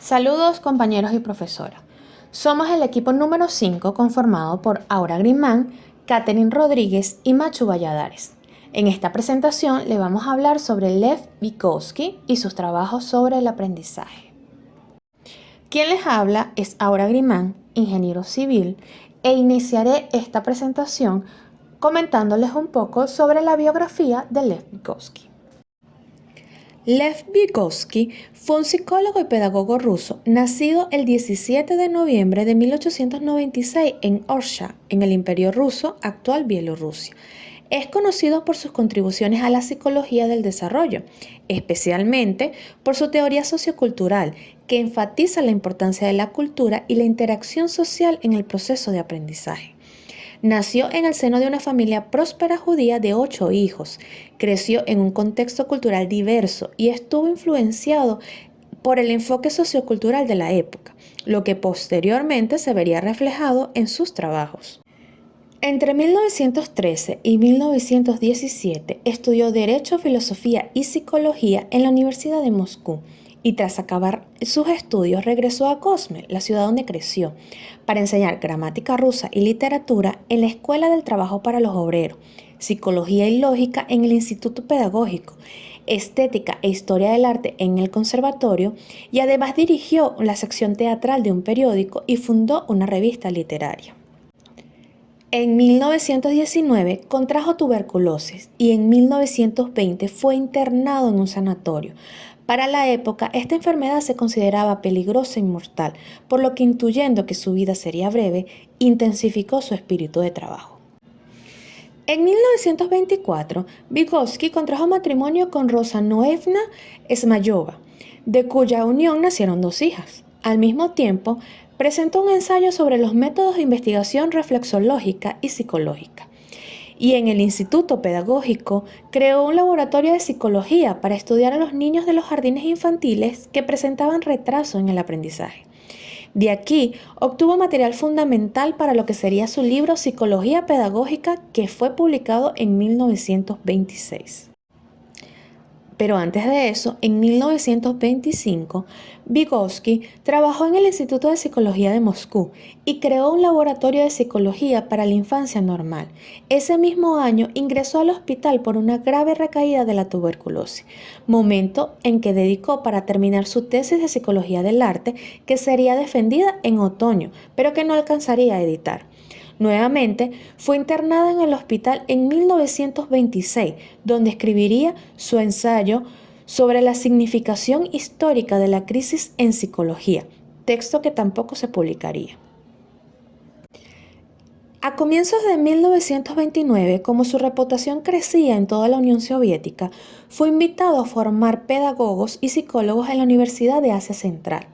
Saludos compañeros y profesora. Somos el equipo número 5 conformado por Aura Grimán, Katherine Rodríguez y Machu Valladares. En esta presentación le vamos a hablar sobre Lev Vygotsky y sus trabajos sobre el aprendizaje. Quien les habla es Aura Grimán, ingeniero civil, e iniciaré esta presentación comentándoles un poco sobre la biografía de Lev Vygotsky. Lev Vygotsky fue un psicólogo y pedagogo ruso, nacido el 17 de noviembre de 1896 en Orsha, en el Imperio Ruso, actual Bielorrusia. Es conocido por sus contribuciones a la psicología del desarrollo, especialmente por su teoría sociocultural, que enfatiza la importancia de la cultura y la interacción social en el proceso de aprendizaje. Nació en el seno de una familia próspera judía de 8 hijos, creció en un contexto cultural diverso y estuvo influenciado por el enfoque sociocultural de la época, lo que posteriormente se vería reflejado en sus trabajos. Entre 1913 y 1917 estudió Derecho, Filosofía y Psicología en la Universidad de Moscú y tras acabar sus estudios regresó a Kosme, la ciudad donde creció, para enseñar gramática rusa y literatura en la Escuela del Trabajo para los Obreros, Psicología y Lógica en el Instituto Pedagógico, Estética e Historia del Arte en el Conservatorio y además dirigió la sección teatral de un periódico y fundó una revista literaria. En 1919 contrajo tuberculosis y en 1920 fue internado en un sanatorio. Para la época, esta enfermedad se consideraba peligrosa y mortal, por lo que intuyendo que su vida sería breve, intensificó su espíritu de trabajo. En 1924, Vygotsky contrajo matrimonio con Rosa Noévna Smayova, de cuya unión nacieron 2 hijas. Al mismo tiempo, presentó un ensayo sobre los métodos de investigación reflexológica y psicológica. Y en el Instituto Pedagógico creó un laboratorio de psicología para estudiar a los niños de los jardines infantiles que presentaban retraso en el aprendizaje. De aquí obtuvo material fundamental para lo que sería su libro Psicología Pedagógica, que fue publicado en 1926. Pero antes de eso, en 1925, Vygotsky trabajó en el Instituto de Psicología de Moscú y creó un laboratorio de psicología para la infancia normal. Ese mismo año ingresó al hospital por una grave recaída de la tuberculosis, momento en que dedicó para terminar su tesis de psicología del arte, que sería defendida en otoño, pero que no alcanzaría a editar. Nuevamente, fue internada en el hospital en 1926, donde escribiría su ensayo sobre la significación histórica de la crisis en psicología, texto que tampoco se publicaría. A comienzos de 1929, como su reputación crecía en toda la Unión Soviética, fue invitado a formar pedagogos y psicólogos en la Universidad de Asia Central.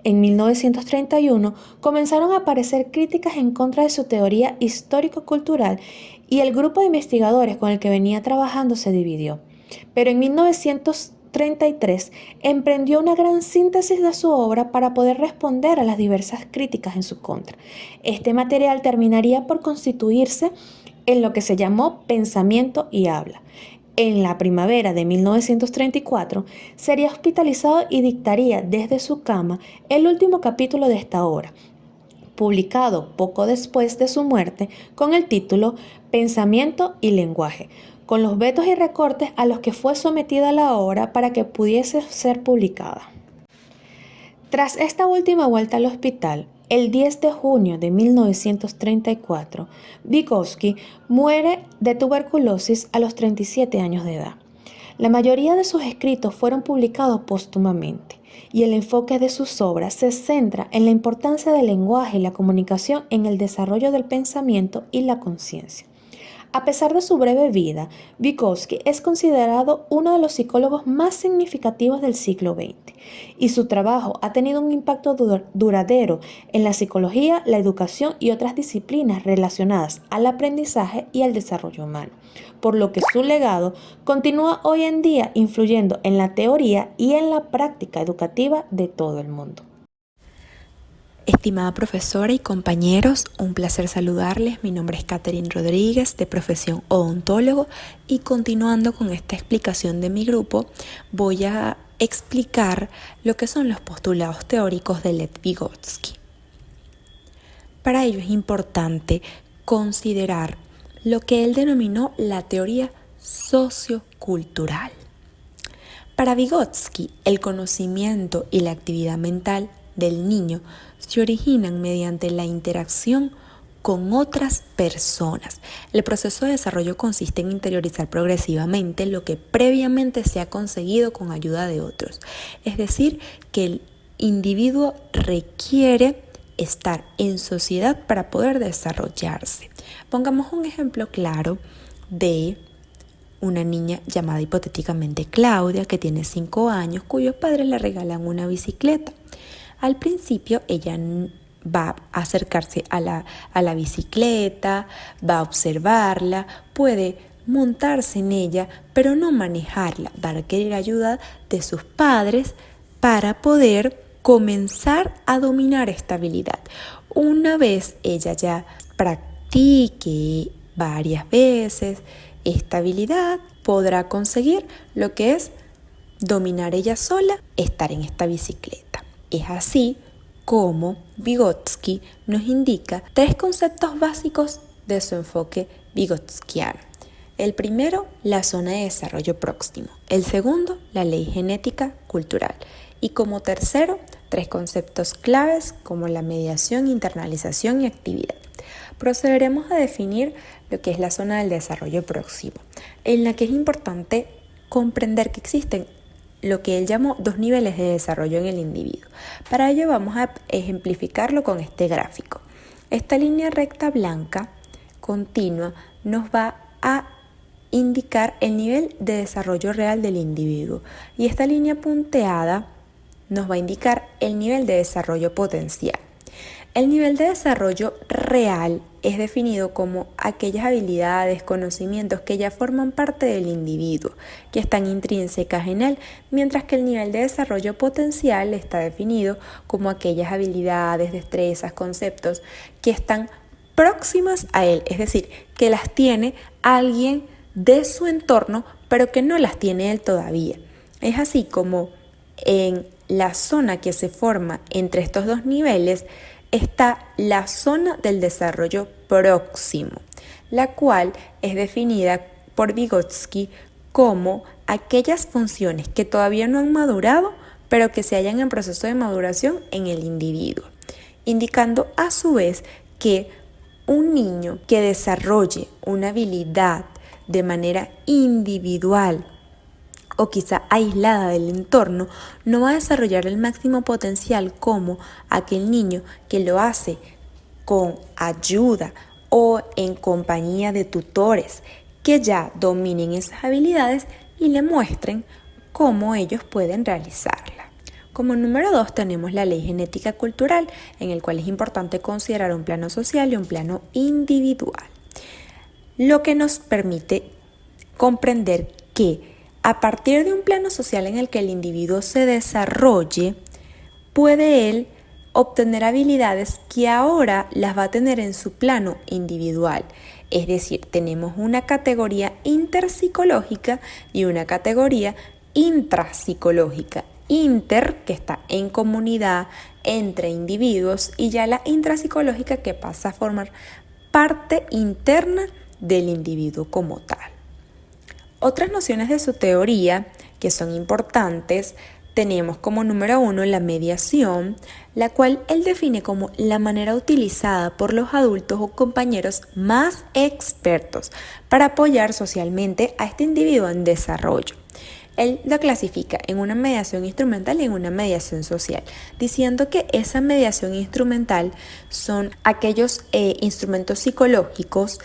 En 1931 comenzaron a aparecer críticas en contra de su teoría histórico-cultural y el grupo de investigadores con el que venía trabajando se dividió. Pero en 1933 emprendió una gran síntesis de su obra para poder responder a las diversas críticas en su contra. Este material terminaría por constituirse en lo que se llamó Pensamiento y Habla. En la primavera de 1934 sería hospitalizado y dictaría desde su cama el último capítulo de esta obra, publicado poco después de su muerte con el título Pensamiento y Lenguaje, con los vetos y recortes a los que fue sometida la obra para que pudiese ser publicada. Tras esta última vuelta al hospital, el 10 de junio de 1934, Vygotsky muere de tuberculosis a los 37 años de edad. La mayoría de sus escritos fueron publicados póstumamente y el enfoque de sus obras se centra en la importancia del lenguaje y la comunicación en el desarrollo del pensamiento y la conciencia. A pesar de su breve vida, Vygotsky es considerado uno de los psicólogos más significativos del siglo XX y su trabajo ha tenido un impacto duradero en la psicología, la educación y otras disciplinas relacionadas al aprendizaje y al desarrollo humano, por lo que su legado continúa hoy en día influyendo en la teoría y en la práctica educativa de todo el mundo. Estimada profesora y compañeros, un placer saludarles. Mi nombre es Katherine Rodríguez, de profesión odontólogo, y continuando con esta explicación de mi grupo, voy a explicar lo que son los postulados teóricos de Lev Vygotsky. Para ello es importante considerar lo que él denominó la teoría sociocultural. Para Vygotsky, el conocimiento y la actividad mental del niño se originan mediante la interacción con otras personas. El proceso de desarrollo consiste en interiorizar progresivamente lo que previamente se ha conseguido con ayuda de otros. Es decir, que el individuo requiere estar en sociedad para poder desarrollarse. Pongamos un ejemplo claro de una niña llamada hipotéticamente Claudia, que tiene 5 años, cuyos padres le regalan una bicicleta. Al principio ella va a acercarse a la bicicleta, va a observarla, puede montarse en ella, pero no manejarla. Va a requerir ayuda de sus padres para poder comenzar a dominar esta habilidad. Una vez ella ya practique varias veces esta habilidad, podrá conseguir lo que es dominar ella sola, estar en esta bicicleta. Es así como Vygotsky nos indica 3 conceptos básicos de su enfoque vygotskiano. El primero, la zona de desarrollo próximo. El segundo, la ley genética cultural. Y como tercero, 3 conceptos claves como la mediación, internalización y actividad. Procederemos a definir lo que es la zona del desarrollo próximo, en la que es importante comprender que existen lo que él llamó 2 niveles de desarrollo en el individuo. Para ello vamos a ejemplificarlo con este gráfico. Esta línea recta blanca continua nos va a indicar el nivel de desarrollo real del individuo y esta línea punteada nos va a indicar el nivel de desarrollo potencial. El nivel de desarrollo real es definido como aquellas habilidades, conocimientos que ya forman parte del individuo, que están intrínsecas en él, mientras que el nivel de desarrollo potencial está definido como aquellas habilidades, destrezas, conceptos que están próximas a él, es decir, que las tiene alguien de su entorno, pero que no las tiene él todavía. Es así como en la zona que se forma entre estos 2 niveles está la zona del desarrollo próximo, la cual es definida por Vygotsky como aquellas funciones que todavía no han madurado, pero que se hallan en proceso de maduración en el individuo, indicando a su vez que un niño que desarrolle una habilidad de manera individual o quizá aislada del entorno, no va a desarrollar el máximo potencial como aquel niño que lo hace con ayuda o en compañía de tutores que ya dominen esas habilidades y le muestren cómo ellos pueden realizarla. Como número 2 tenemos la ley genética cultural, en el cual es importante considerar un plano social y un plano individual, lo que nos permite comprender que a partir de un plano social en el que el individuo se desarrolle, puede él obtener habilidades que ahora las va a tener en su plano individual. Es decir, tenemos una categoría interpsicológica y una categoría intrapsicológica. Inter, que está en comunidad entre individuos, y ya la intrapsicológica, que pasa a formar parte interna del individuo como tal. Otras nociones de su teoría que son importantes, tenemos como número 1 la mediación, la cual él define como la manera utilizada por los adultos o compañeros más expertos para apoyar socialmente a este individuo en desarrollo. Él lo clasifica en una mediación instrumental y en una mediación social, diciendo que esa mediación instrumental son aquellos instrumentos psicológicos,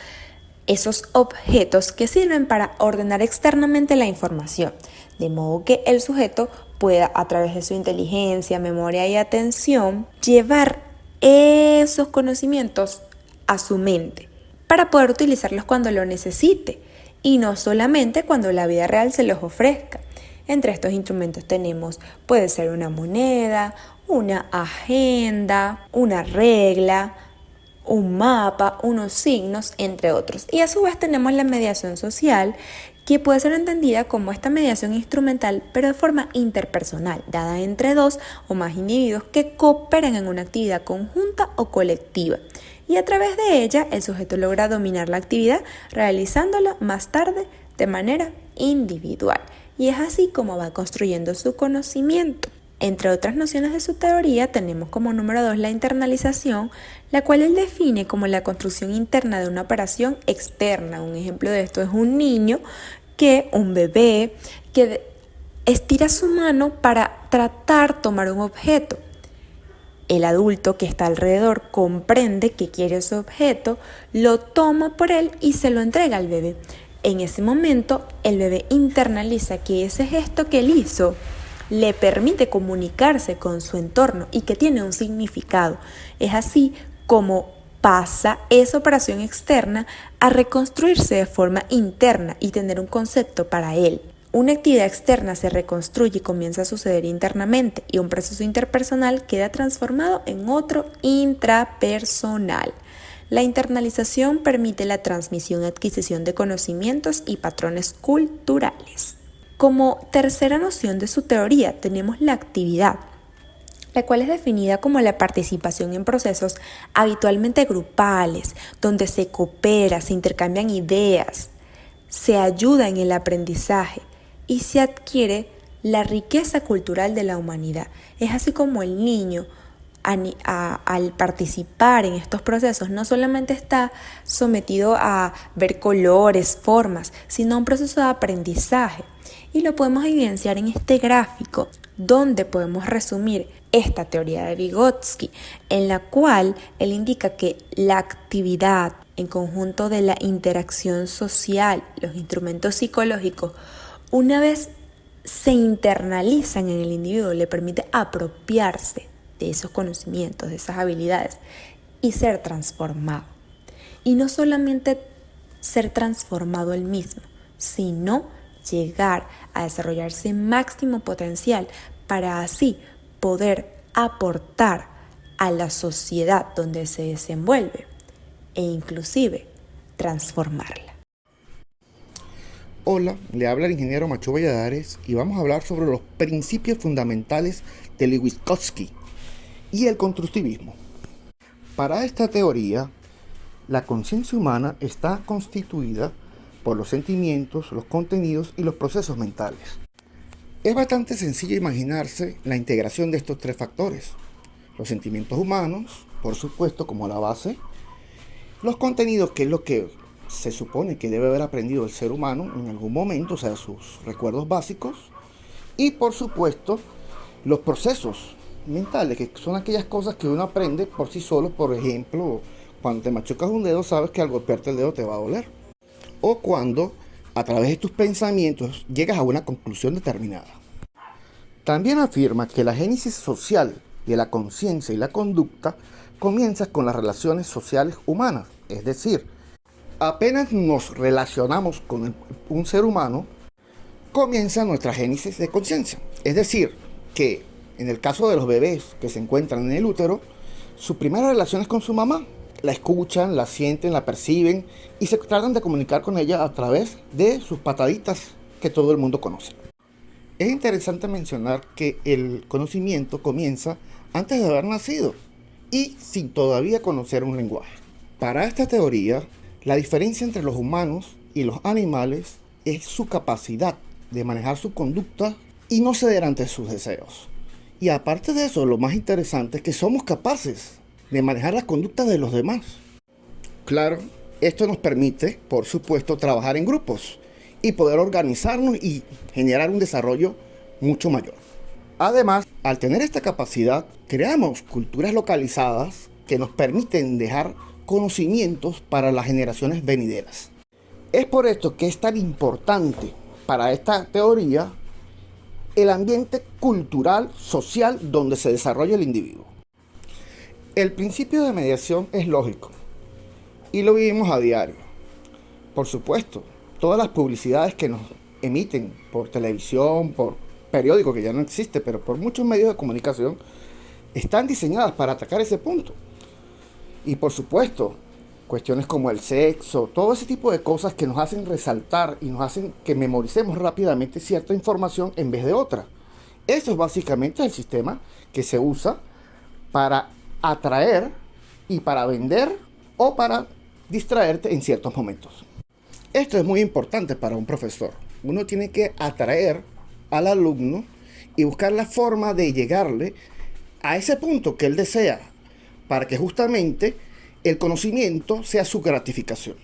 esos objetos que sirven para ordenar externamente la información, de modo que el sujeto pueda, a través de su inteligencia, memoria y atención, llevar esos conocimientos a su mente para poder utilizarlos cuando lo necesite y no solamente cuando la vida real se los ofrezca. Entre estos instrumentos puede ser una moneda, una agenda, una regla, un mapa, unos signos, entre otros. Y a su vez tenemos la mediación social, que puede ser entendida como esta mediación instrumental, pero de forma interpersonal, dada entre dos o más individuos que cooperan en una actividad conjunta o colectiva. Y a través de ella, el sujeto logra dominar la actividad, realizándola más tarde de manera individual. Y es así como va construyendo su conocimiento. Entre otras nociones de su teoría, tenemos como número 2 la internalización, la cual él define como la construcción interna de una operación externa. Un ejemplo de esto es un niño, un bebé, que estira su mano para tomar un objeto. El adulto que está alrededor comprende que quiere ese objeto, lo toma por él y se lo entrega al bebé. En ese momento, el bebé internaliza que ese gesto que él hizo le permite comunicarse con su entorno y que tiene un significado. Es así como pasa esa operación externa a reconstruirse de forma interna y tener un concepto para él. Una actividad externa se reconstruye y comienza a suceder internamente, y un proceso interpersonal queda transformado en otro intrapersonal. La internalización permite la transmisión y adquisición de conocimientos y patrones culturales. Como tercera noción de su teoría tenemos la actividad, la cual es definida como la participación en procesos habitualmente grupales, donde se coopera, se intercambian ideas, se ayuda en el aprendizaje y se adquiere la riqueza cultural de la humanidad. Es así como el niño, al participar en estos procesos, no solamente está sometido a ver colores, formas, sino a un proceso de aprendizaje. Y lo podemos evidenciar en este gráfico, donde podemos resumir esta teoría de Vygotsky, en la cual él indica que la actividad en conjunto de la interacción social, los instrumentos psicológicos, una vez se internalizan en el individuo, le permite apropiarse de esos conocimientos, de esas habilidades y ser transformado. Y no solamente ser transformado él mismo, sino llegar a desarrollarse máximo potencial para así poder aportar a la sociedad donde se desenvuelve e inclusive transformarla. Hola, le habla el ingeniero Machu Valladares y vamos a hablar sobre los principios fundamentales de Vygotsky y el constructivismo. Para esta teoría, la conciencia humana está constituida por los sentimientos, los contenidos y los procesos mentales. Es bastante sencillo imaginarse la integración de estos tres factores: los sentimientos humanos, por supuesto, como la base; los contenidos, que es lo que se supone que debe haber aprendido el ser humano en algún momento, o sea, sus recuerdos básicos; y por supuesto, los procesos mentales, que son aquellas cosas que uno aprende por sí solo. Por ejemplo, cuando te machucas un dedo, sabes que al golpearte el dedo te va a doler. O cuando, a través de tus pensamientos, llegas a una conclusión determinada. También afirma que la génesis social de la conciencia y la conducta comienza con las relaciones sociales humanas. Es decir, apenas nos relacionamos con un ser humano, comienza nuestra génesis de conciencia. Es decir, que en el caso de los bebés que se encuentran en el útero, su primera relación es con su mamá. La escuchan, la sienten, la perciben y se tratan de comunicar con ella a través de sus pataditas que todo el mundo conoce. Es interesante mencionar que el conocimiento comienza antes de haber nacido y sin todavía conocer un lenguaje. Para esta teoría, la diferencia entre los humanos y los animales es su capacidad de manejar su conducta y no ceder ante sus deseos. Y aparte de eso, lo más interesante es que somos capaces de manejar las conductas de los demás. Claro, esto nos permite, por supuesto, trabajar en grupos y poder organizarnos y generar un desarrollo mucho mayor. Además, al tener esta capacidad, creamos culturas localizadas que nos permiten dejar conocimientos para las generaciones venideras. Es por esto que es tan importante para esta teoría el ambiente cultural, social, donde se desarrolla el individuo. El principio de mediación es lógico y lo vivimos a diario. Por supuesto, todas las publicidades que nos emiten por televisión, por periódico, que ya no existe, pero por muchos medios de comunicación, están diseñadas para atacar ese punto. Y por supuesto, Cuestiones como el sexo, todo ese tipo de cosas que nos hacen resaltar y nos hacen que memoricemos rápidamente cierta información en vez de otra. Eso es básicamente el sistema que se usa para atraer y para vender o para distraerte en ciertos momentos. Esto es muy importante para un profesor. Uno tiene que atraer al alumno y buscar la forma de llegarle a ese punto que él desea para que justamente el conocimiento sea su gratificación.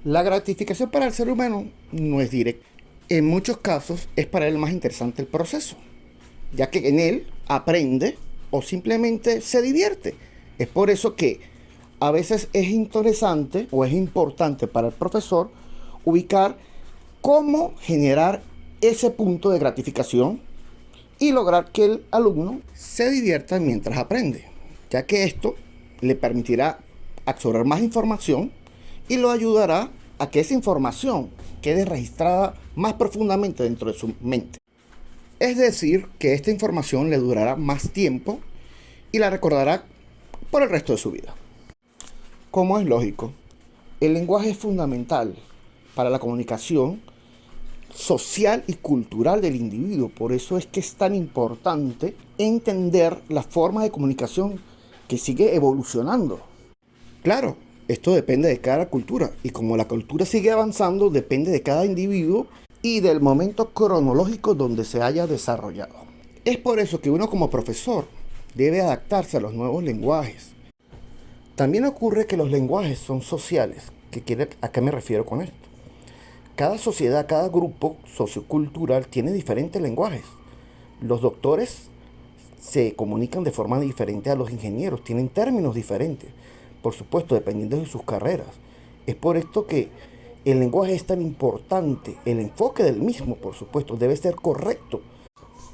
La gratificación para el ser humano no es directa. En muchos casos es para él más interesante el proceso, ya que en él aprende o simplemente se divierte. Es por eso que a veces es interesante o es importante para el profesor ubicar cómo generar ese punto de gratificación y lograr que el alumno se divierta mientras aprende, ya que esto le permitirá absorber más información y lo ayudará a que esa información quede registrada más profundamente dentro de su mente. Es decir, que esta información le durará más tiempo y la recordará por el resto de su vida. Como es lógico, el lenguaje es fundamental para la comunicación social y cultural del individuo. Por eso es que es tan importante entender la forma de comunicación que sigue evolucionando. Claro, esto depende de cada cultura y como la cultura sigue avanzando, depende de cada individuo y del momento cronológico donde se haya desarrollado. Es por eso que uno como profesor debe adaptarse a los nuevos lenguajes. También ocurre que los lenguajes son sociales. ¿A qué me refiero con esto? Cada sociedad, cada grupo sociocultural tiene diferentes lenguajes. Los doctores se comunican de forma diferente a los ingenieros, tienen términos diferentes, por supuesto, dependiendo de sus carreras. Es por esto que el lenguaje es tan importante, el enfoque del mismo, por supuesto, debe ser correcto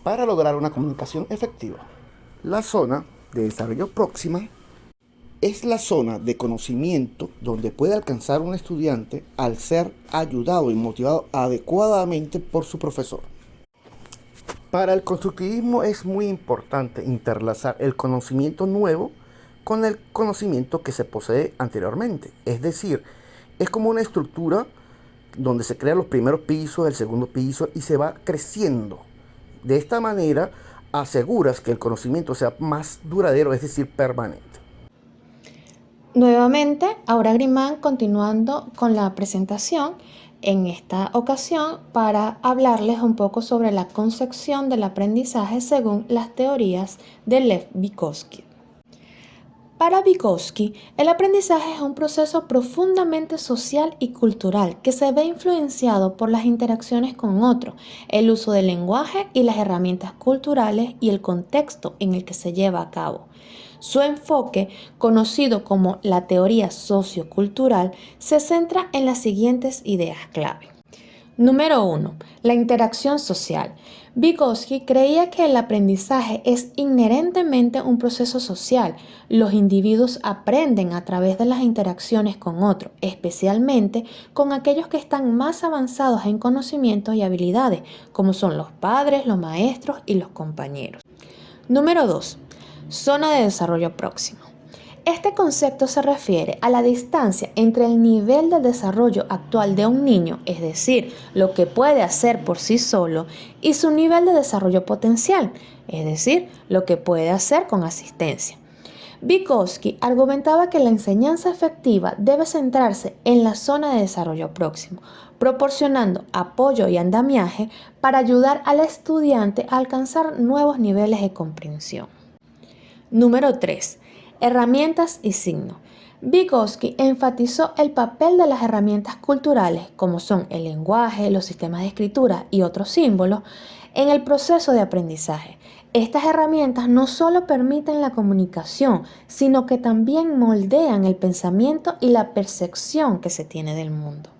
para lograr una comunicación efectiva. La zona de desarrollo próxima es la zona de conocimiento donde puede alcanzar un estudiante al ser ayudado y motivado adecuadamente por su profesor. Para el constructivismo es muy importante interlazar el conocimiento nuevo con el conocimiento que se posee anteriormente. Es decir, es como una estructura donde se crean los primeros pisos, el segundo piso y se va creciendo. De esta manera aseguras que el conocimiento sea más duradero, es decir, permanente. Nuevamente, Aura Grimán continuando con la presentación, en esta ocasión para hablarles un poco sobre la concepción del aprendizaje según las teorías de Lev Vygotsky. Para Vygotsky, el aprendizaje es un proceso profundamente social y cultural que se ve influenciado por las interacciones con otros, el uso del lenguaje y las herramientas culturales y el contexto en el que se lleva a cabo. Su enfoque, conocido como la teoría sociocultural, se centra en las siguientes ideas clave. Número 1. La interacción social. Vygotsky creía que el aprendizaje es inherentemente un proceso social. Los individuos aprenden a través de las interacciones con otros, especialmente con aquellos que están más avanzados en conocimientos y habilidades, como son los padres, los maestros y los compañeros. Número 2. Zona de desarrollo próximo. Este concepto se refiere a la distancia entre el nivel de desarrollo actual de un niño, es decir, lo que puede hacer por sí solo, y su nivel de desarrollo potencial, es decir, lo que puede hacer con asistencia. Vygotsky argumentaba que la enseñanza efectiva debe centrarse en la zona de desarrollo próximo, proporcionando apoyo y andamiaje para ayudar al estudiante a alcanzar nuevos niveles de comprensión. Número 3. Herramientas y signos. Vygotsky enfatizó el papel de las herramientas culturales, como son el lenguaje, los sistemas de escritura y otros símbolos, en el proceso de aprendizaje. Estas herramientas no solo permiten la comunicación, sino que también moldean el pensamiento y la percepción que se tiene del mundo.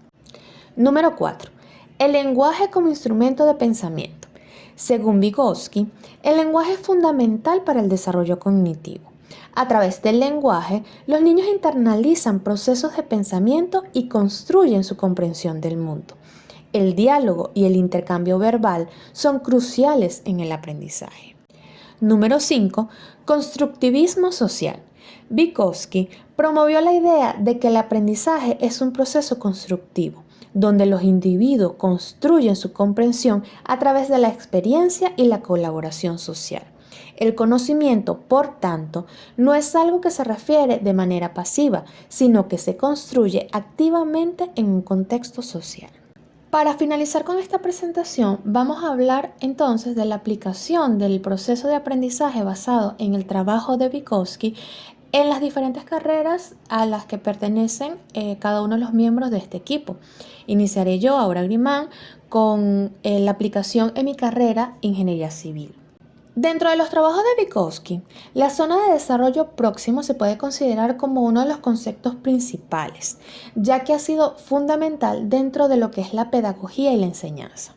Número 4. El lenguaje como instrumento de pensamiento. Según Vygotsky, el lenguaje es fundamental para el desarrollo cognitivo. A través del lenguaje, los niños internalizan procesos de pensamiento y construyen su comprensión del mundo. El diálogo y el intercambio verbal son cruciales en el aprendizaje. Número 5. Constructivismo social. Vygotsky promovió la idea de que el aprendizaje es un proceso constructivo, donde los individuos construyen su comprensión a través de la experiencia y la colaboración social. El conocimiento, por tanto, no es algo que se refiere de manera pasiva, sino que se construye activamente en un contexto social. Para finalizar con esta presentación, vamos a hablar entonces de la aplicación del proceso de aprendizaje basado en el trabajo de Vygotsky en las diferentes carreras a las que pertenecen cada uno de los miembros de este equipo. Iniciaré yo, Aura Grimán, con la aplicación en mi carrera Ingeniería Civil. Dentro de los trabajos de Vygotsky, la zona de desarrollo próximo se puede considerar como uno de los conceptos principales, ya que ha sido fundamental dentro de lo que es la pedagogía y la enseñanza.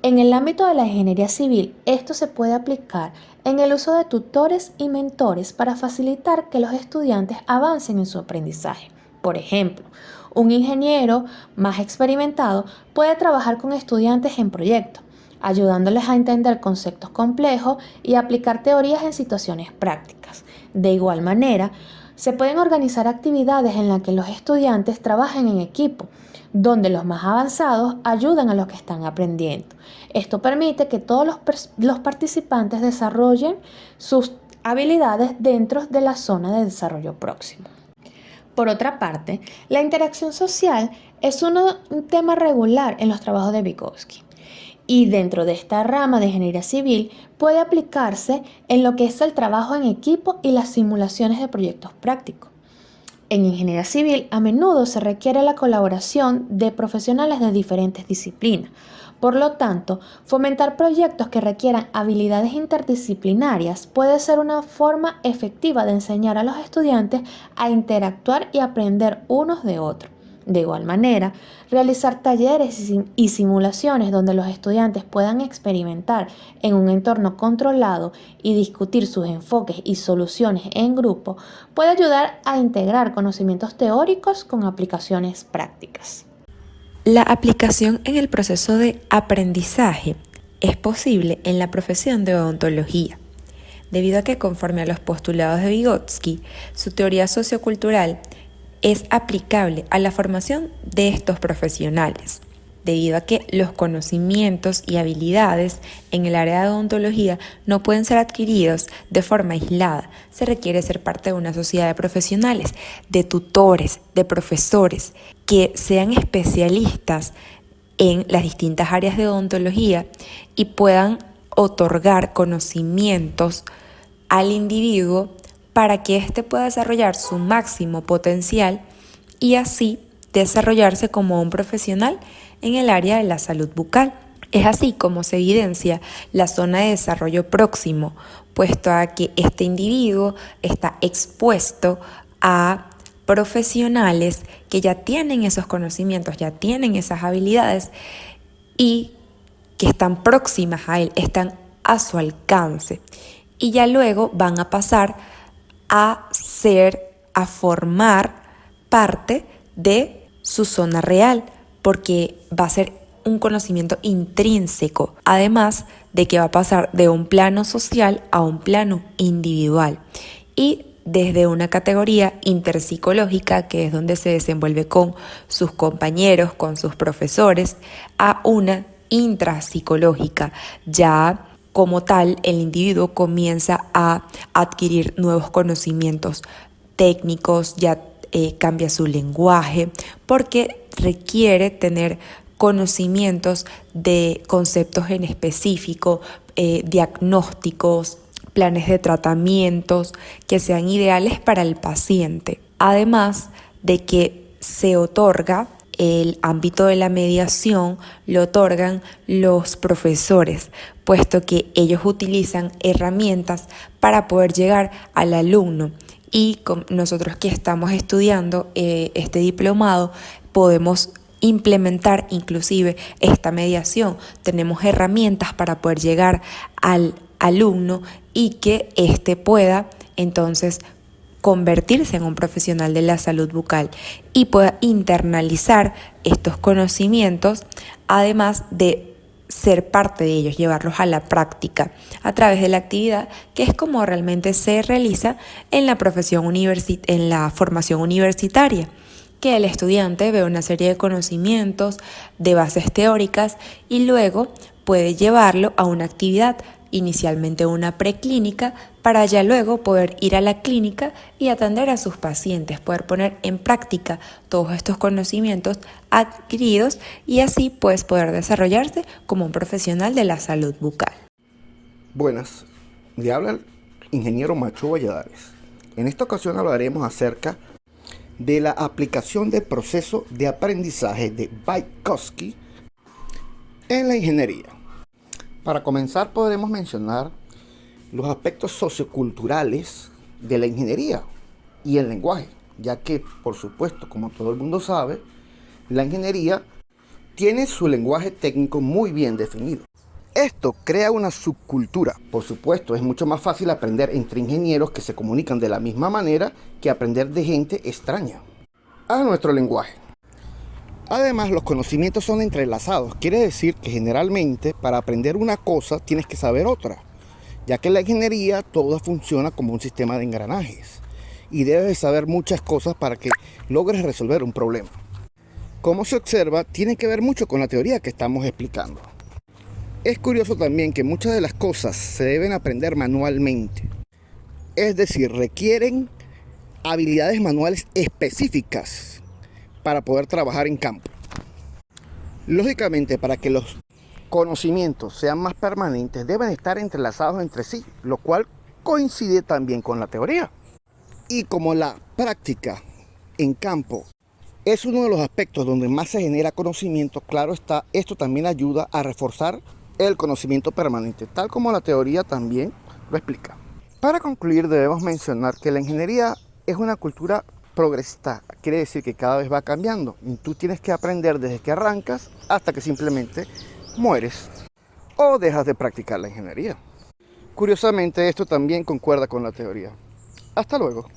En el ámbito de la ingeniería civil, esto se puede aplicar en el uso de tutores y mentores para facilitar que los estudiantes avancen en su aprendizaje. Por ejemplo, un ingeniero más experimentado puede trabajar con estudiantes en proyectos, ayudándoles a entender conceptos complejos y aplicar teorías en situaciones prácticas. De igual manera, se pueden organizar actividades en las que los estudiantes trabajen en equipo, donde los más avanzados ayudan a los que están aprendiendo. Esto permite que todos los participantes desarrollen sus habilidades dentro de la zona de desarrollo próximo. Por otra parte, la interacción social es un tema regular en los trabajos de Vygotsky. Y dentro de esta rama de ingeniería civil puede aplicarse en lo que es el trabajo en equipo y las simulaciones de proyectos prácticos. En ingeniería civil a menudo se requiere la colaboración de profesionales de diferentes disciplinas. Por lo tanto, fomentar proyectos que requieran habilidades interdisciplinarias puede ser una forma efectiva de enseñar a los estudiantes a interactuar y aprender unos de otros. De igual manera, realizar talleres y simulaciones donde los estudiantes puedan experimentar en un entorno controlado y discutir sus enfoques y soluciones en grupo puede ayudar a integrar conocimientos teóricos con aplicaciones prácticas. La aplicación en el proceso de aprendizaje es posible en la profesión de odontología, debido a que conforme a los postulados de Vygotsky, su teoría sociocultural es aplicable a la formación de estos profesionales, debido a que los conocimientos y habilidades en el área de odontología no pueden ser adquiridos de forma aislada. Se requiere ser parte de una sociedad de profesionales, de tutores, de profesores, que sean especialistas en las distintas áreas de odontología y puedan otorgar conocimientos al individuo para que éste pueda desarrollar su máximo potencial y así desarrollarse como un profesional en el área de la salud bucal. Es así como se evidencia la zona de desarrollo próximo, puesto a que este individuo está expuesto a profesionales que ya tienen esos conocimientos, ya tienen esas habilidades y que están próximas a él, están a su alcance. Y ya luego van a pasar a formar parte de su zona real, porque va a ser un conocimiento intrínseco, además de que va a pasar de un plano social a un plano individual y desde una categoría interpsicológica, que es donde se desenvuelve con sus compañeros, con sus profesores, a una intrapsicológica. Ya como tal, el individuo comienza a adquirir nuevos conocimientos técnicos, ya cambia su lenguaje, porque requiere tener conocimientos de conceptos en específico, diagnósticos, planes de tratamientos que sean ideales para el paciente. Además de que se otorga el ámbito de la mediación, lo otorgan los profesores, puesto que ellos utilizan herramientas para poder llegar al alumno. Y nosotros que estamos estudiando este diplomado podemos implementar inclusive esta mediación. Tenemos herramientas para poder llegar al alumno y que éste pueda entonces convertirse en un profesional de la salud bucal y pueda internalizar estos conocimientos, además de ser parte de ellos, llevarlos a la práctica a través de la actividad, que es como realmente se realiza en la en la formación universitaria, que el estudiante ve una serie de conocimientos, de bases teóricas y luego puede llevarlo a una actividad, inicialmente una preclínica, para ya luego poder ir a la clínica y atender a sus pacientes, poder poner en práctica todos estos conocimientos adquiridos y así pues poder desarrollarse como un profesional de la salud bucal. Buenas, le habla el ingeniero Macho Valladares. En esta ocasión hablaremos acerca de la aplicación del proceso de aprendizaje de Vygotsky en la ingeniería. Para comenzar podremos mencionar los aspectos socioculturales de la ingeniería y el lenguaje, ya que, por supuesto, como todo el mundo sabe, la ingeniería tiene su lenguaje técnico muy bien definido. Esto crea una subcultura. Por supuesto, es mucho más fácil aprender entre ingenieros que se comunican de la misma manera que aprender de gente extraña a nuestro lenguaje. Además, los conocimientos son entrelazados. Quiere decir que generalmente para aprender una cosa tienes que saber otra, ya que en la ingeniería todo funciona como un sistema de engranajes y debes saber muchas cosas para que logres resolver un problema. Como se observa, tiene que ver mucho con la teoría que estamos explicando. Es curioso también que muchas de las cosas se deben aprender manualmente, es decir, requieren habilidades manuales específicas para poder trabajar en campo. Lógicamente, para que los conocimientos sean más permanentes, deben estar entrelazados entre sí, lo cual coincide también con la teoría. Y como la práctica en campo es uno de los aspectos donde más se genera conocimiento, claro está, esto también ayuda a reforzar el conocimiento permanente, tal como la teoría también lo explica. Para concluir, debemos mencionar que la ingeniería es una cultura progresista, quiere decir que cada vez va cambiando y tú tienes que aprender desde que arrancas hasta que simplemente mueres o dejas de practicar la ingeniería. Curiosamente, esto también concuerda con la teoría. Hasta luego.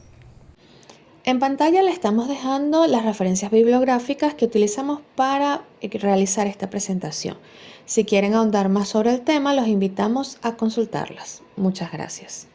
En pantalla le estamos dejando las referencias bibliográficas que utilizamos para realizar esta presentación. Si quieren ahondar más sobre el tema, los invitamos a consultarlas. Muchas gracias.